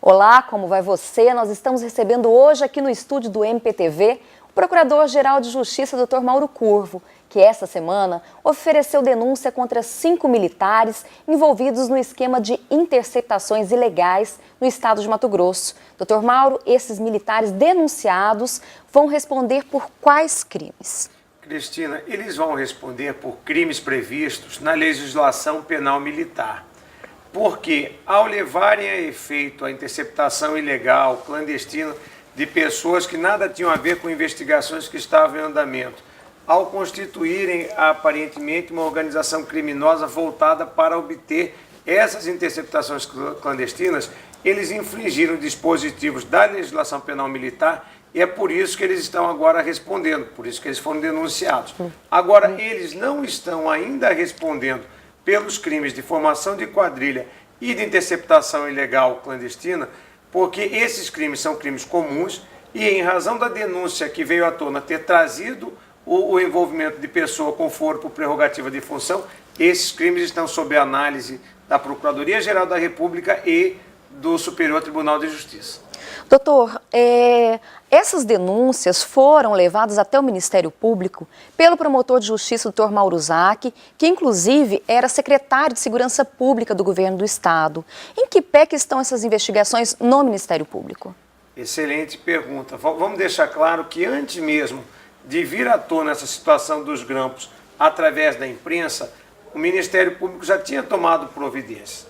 Olá, como vai você? Nós estamos recebendo hoje aqui no estúdio do MPTV o Procurador-Geral de Justiça, Dr. Mauro Curvo, que essa semana ofereceu denúncia contra 5 militares envolvidos no esquema de interceptações ilegais no estado de Mato Grosso. Dr. Mauro, esses militares denunciados vão responder por quais crimes? Cristina, eles vão responder por crimes previstos na legislação penal militar. Porque, ao levarem a efeito a interceptação ilegal, clandestina, de pessoas que nada tinham a ver com investigações que estavam em andamento, ao constituírem aparentemente uma organização criminosa voltada para obter essas interceptações clandestinas, eles infringiram dispositivos da legislação penal militar e é por isso que eles estão agora respondendo, por isso que eles foram denunciados. Agora, eles não estão ainda respondendo pelos crimes de formação de quadrilha e de interceptação ilegal clandestina, porque esses crimes são crimes comuns e, em razão da denúncia que veio à tona ter trazido o envolvimento de pessoa com foro por prerrogativa de função, esses crimes estão sob análise da Procuradoria-Geral da República e do Superior Tribunal de Justiça. Doutor, essas denúncias foram levadas até o Ministério Público pelo promotor de justiça, Dr. Mauro Zac, que inclusive era secretário de Segurança Pública do governo do Estado. Em que pé que estão essas investigações no Ministério Público? Excelente pergunta. Vamos deixar claro que antes mesmo de vir à tona essa situação dos grampos através da imprensa, o Ministério Público já tinha tomado providências.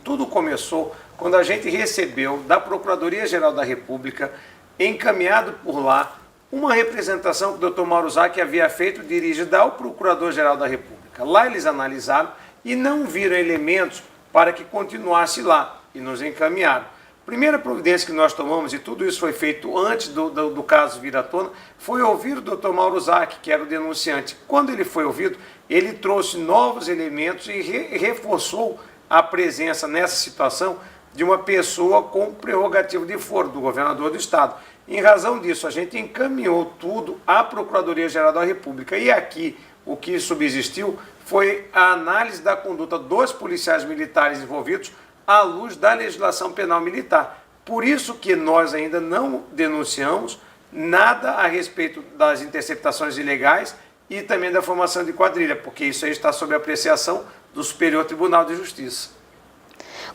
Tudo começou quando a gente recebeu da Procuradoria-Geral da República, encaminhado por lá, uma representação que o Dr. Mauro Zac havia feito dirigida ao Procurador-Geral da República. Lá eles analisaram e não viram elementos para que continuasse lá e nos encaminharam. Primeira providência que nós tomamos, e tudo isso foi feito antes do caso vir à tona, foi ouvir o Dr. Mauro Zac, que era o denunciante. Quando ele foi ouvido, ele trouxe novos elementos e reforçou a presença nessa situação de uma pessoa com prerrogativa de foro, do governador do Estado. Em razão disso, a gente encaminhou tudo à Procuradoria-Geral da República. E aqui, o que subsistiu foi a análise da conduta dos policiais militares envolvidos à luz da legislação penal militar. Por isso que nós ainda não denunciamos nada a respeito das interceptações ilegais e também da formação de quadrilha, porque isso aí está sob apreciação do Superior Tribunal de Justiça.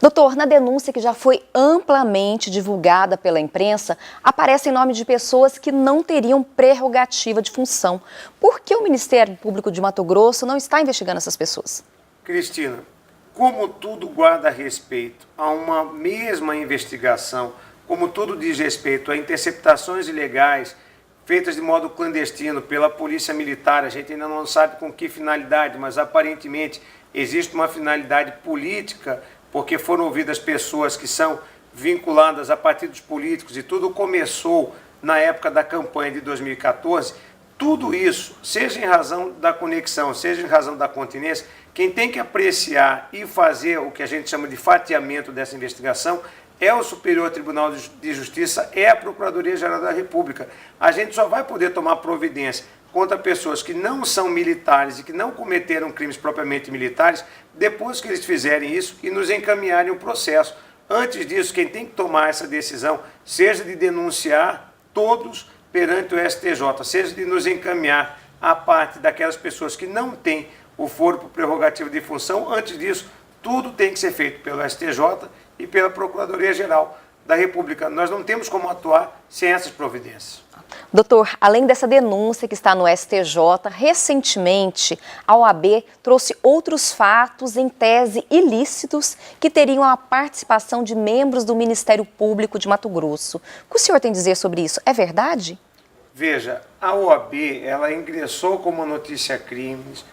Doutor, na denúncia que já foi amplamente divulgada pela imprensa, aparece em nome de pessoas que não teriam prerrogativa de função. Por que o Ministério Público de Mato Grosso não está investigando essas pessoas? Cristina, como tudo guarda respeito a uma mesma investigação, como tudo diz respeito a interceptações ilegais feitas de modo clandestino pela Polícia Militar, a gente ainda não sabe com que finalidade, mas aparentemente existe uma finalidade política, porque foram ouvidas pessoas que são vinculadas a partidos políticos e tudo começou na época da campanha de 2014, tudo isso, seja em razão da conexão, seja em razão da continência, quem tem que apreciar e fazer o que a gente chama de fatiamento dessa investigação é o Superior Tribunal de Justiça, é a Procuradoria-Geral da República. A gente só vai poder tomar providência contra pessoas que não são militares e que não cometeram crimes propriamente militares, depois que eles fizerem isso e nos encaminharem o processo. Antes disso, quem tem que tomar essa decisão, seja de denunciar todos perante o STJ, seja de nos encaminhar a parte daquelas pessoas que não têm o foro por prerrogativa de função, antes disso, tudo tem que ser feito pelo STJ e pela Procuradoria-Geral da República. Nós não temos como atuar sem essas providências. Doutor, além dessa denúncia que está no STJ, recentemente a OAB trouxe outros fatos em tese ilícitos que teriam a participação de membros do Ministério Público de Mato Grosso. O que o senhor tem a dizer sobre isso? É verdade? Veja, a OAB ela ingressou como notícia crimes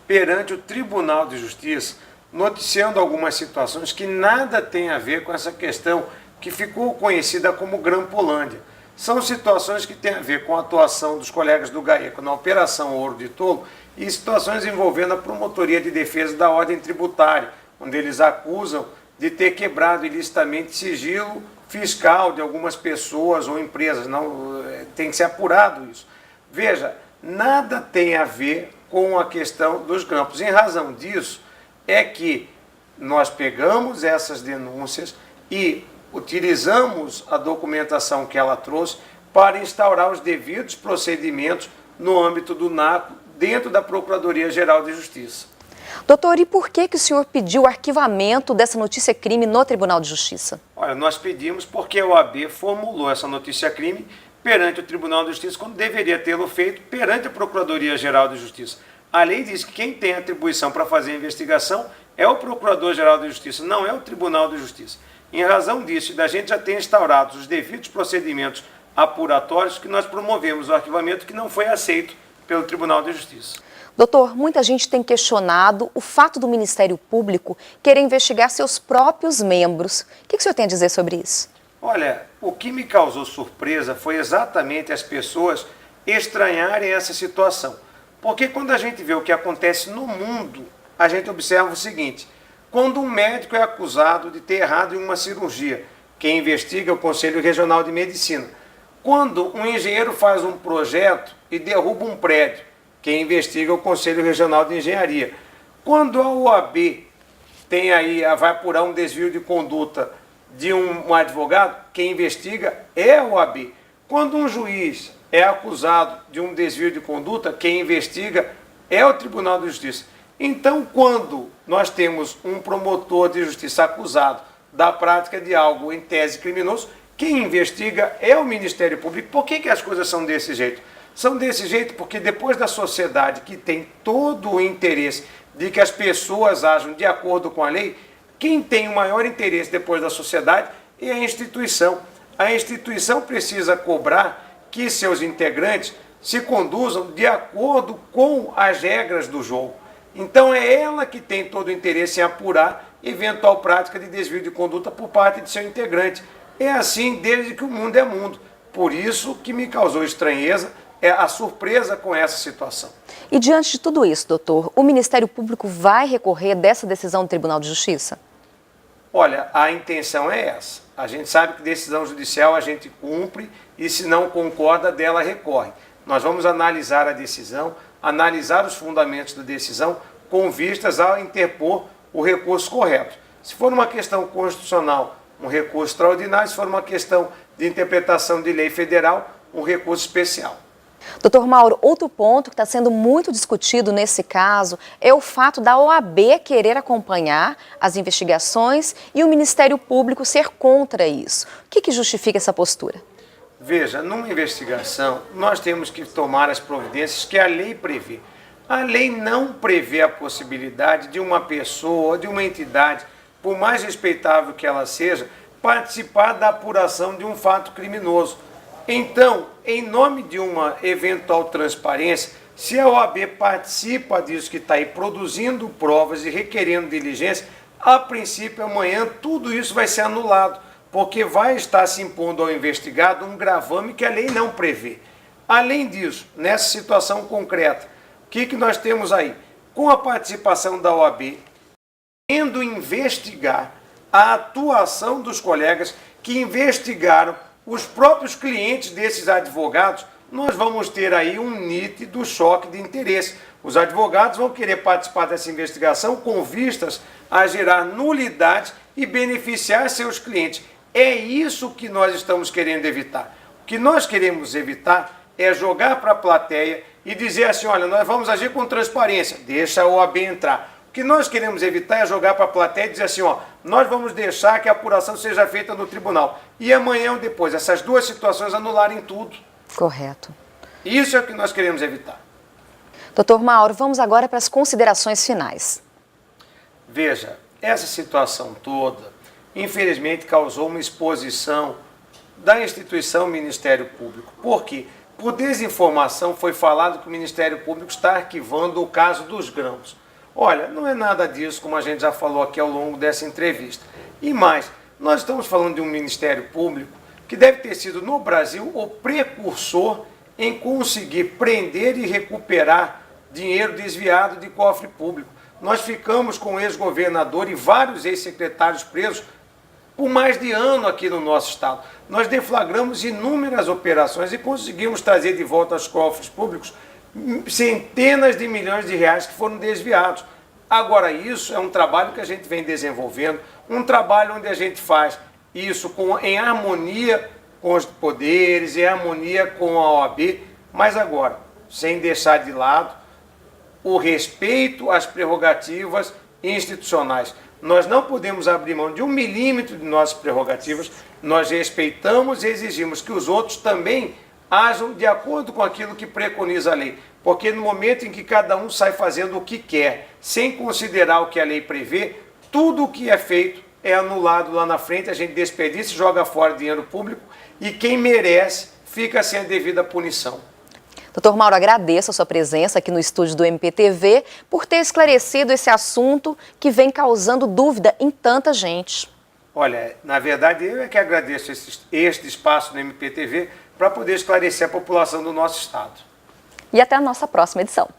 perante o Tribunal de Justiça, noticiando algumas situações que nada tem a ver com essa questão que ficou conhecida como Grampolândia. São situações que têm a ver com a atuação dos colegas do GAECO na Operação Ouro de Tolo e situações envolvendo a Promotoria de Defesa da Ordem Tributária, onde eles acusam de ter quebrado ilicitamente sigilo fiscal de algumas pessoas ou empresas. Não, tem que ser apurado isso. Veja, nada tem a ver com a questão dos grampos. Em razão disso, é que nós pegamos essas denúncias e utilizamos a documentação que ela trouxe para instaurar os devidos procedimentos no âmbito do NACO, dentro da Procuradoria-Geral de Justiça. Doutor, e por que o senhor pediu o arquivamento dessa notícia-crime no Tribunal de Justiça? Olha, nós pedimos porque a OAB formulou essa notícia-crime perante o Tribunal de Justiça, quando deveria tê-lo feito perante a Procuradoria-Geral de Justiça. A lei diz que quem tem atribuição para fazer a investigação é o Procurador-Geral de Justiça, não é o Tribunal de Justiça. Em razão disso, da gente já ter instaurado os devidos procedimentos apuratórios, que nós promovemos o arquivamento que não foi aceito pelo Tribunal de Justiça. Doutor, muita gente tem questionado o fato do Ministério Público querer investigar seus próprios membros. O que o senhor tem a dizer sobre isso? Olha, o que me causou surpresa foi exatamente as pessoas estranharem essa situação. Porque quando a gente vê o que acontece no mundo, a gente observa o seguinte: quando um médico é acusado de ter errado em uma cirurgia, quem investiga é o Conselho Regional de Medicina. Quando um engenheiro faz um projeto e derruba um prédio, quem investiga é o Conselho Regional de Engenharia. Quando a OAB vai apurar um desvio de conduta de um advogado, quem investiga é a OAB. Quando um juiz é acusado de um desvio de conduta, quem investiga é o Tribunal de Justiça. Então, quando nós temos um promotor de justiça acusado da prática de algo em tese criminoso, quem investiga é o Ministério Público. Por que as coisas são desse jeito? São desse jeito porque depois da sociedade, que tem todo o interesse de que as pessoas ajam de acordo com a lei, quem tem o maior interesse depois da sociedade é a instituição. A instituição precisa cobrar que seus integrantes se conduzam de acordo com as regras do jogo. Então é ela que tem todo o interesse em apurar eventual prática de desvio de conduta por parte de seu integrante. É assim desde que o mundo é mundo. Por isso que me causou estranheza a surpresa com essa situação. E diante de tudo isso, doutor, o Ministério Público vai recorrer dessa decisão do Tribunal de Justiça? Olha, a intenção é essa. A gente sabe que decisão judicial a gente cumpre e, se não concorda, dela recorre. Nós vamos analisar a decisão, analisar os fundamentos da decisão com vistas a interpor o recurso correto. Se for uma questão constitucional, um recurso extraordinário; se for uma questão de interpretação de lei federal, um recurso especial. Doutor Mauro, outro ponto que está sendo muito discutido nesse caso é o fato da OAB querer acompanhar as investigações e o Ministério Público ser contra isso. O que justifica essa postura? Veja, numa investigação, nós temos que tomar as providências que a lei prevê. A lei não prevê a possibilidade de uma pessoa ou de uma entidade, por mais respeitável que ela seja, participar da apuração de um fato criminoso. Então, em nome de uma eventual transparência, se a OAB participa disso que está aí, produzindo provas e requerendo diligência, a princípio, amanhã, tudo isso vai ser anulado, porque vai estar se impondo ao investigado um gravame que a lei não prevê. Além disso, nessa situação concreta, o que nós temos aí? Com a participação da OAB, querendo investigar a atuação dos colegas que investigaram os próprios clientes desses advogados, nós vamos ter aí um nítido choque de interesse. Os advogados vão querer participar dessa investigação com vistas a gerar nulidades e beneficiar seus clientes. É isso que nós estamos querendo evitar. O que nós queremos evitar é jogar para a plateia e dizer assim: olha, nós vamos agir com transparência, deixa a OAB entrar. O que nós queremos evitar é jogar para a plateia e dizer assim: ó, nós vamos deixar que a apuração seja feita no tribunal. E amanhã ou depois, essas duas situações anularem tudo. Correto. Isso é o que nós queremos evitar. Doutor Mauro, vamos agora para as considerações finais. Veja, essa situação toda, infelizmente, causou uma exposição da instituição Ministério Público. Por quê? Por desinformação foi falado que o Ministério Público está arquivando o caso dos grãos. Olha, não é nada disso, como a gente já falou aqui ao longo dessa entrevista. E mais, nós estamos falando de um Ministério Público que deve ter sido, no Brasil, o precursor em conseguir prender e recuperar dinheiro desviado de cofre público. Nós ficamos com o ex-governador e vários ex-secretários presos por mais de ano aqui no nosso estado. Nós deflagramos inúmeras operações e conseguimos trazer de volta aos cofres públicos centenas de milhões de reais que foram desviados. Agora, isso é um trabalho que a gente vem desenvolvendo, um trabalho onde a gente faz isso em harmonia com os poderes, em harmonia com a OAB, mas agora, sem deixar de lado o respeito às prerrogativas institucionais. Nós não podemos abrir mão de 1 milímetro de nossas prerrogativas, nós respeitamos e exigimos que os outros também ajam de acordo com aquilo que preconiza a lei. Porque no momento em que cada um sai fazendo o que quer, sem considerar o que a lei prevê, tudo o que é feito é anulado lá na frente, a gente desperdiça e joga fora dinheiro público e quem merece fica sem a devida punição. Doutor Mauro, agradeço a sua presença aqui no estúdio do MPTV por ter esclarecido esse assunto que vem causando dúvida em tanta gente. Olha, na verdade eu é que agradeço este espaço no MPTV para poder esclarecer a população do nosso estado. E até a nossa próxima edição.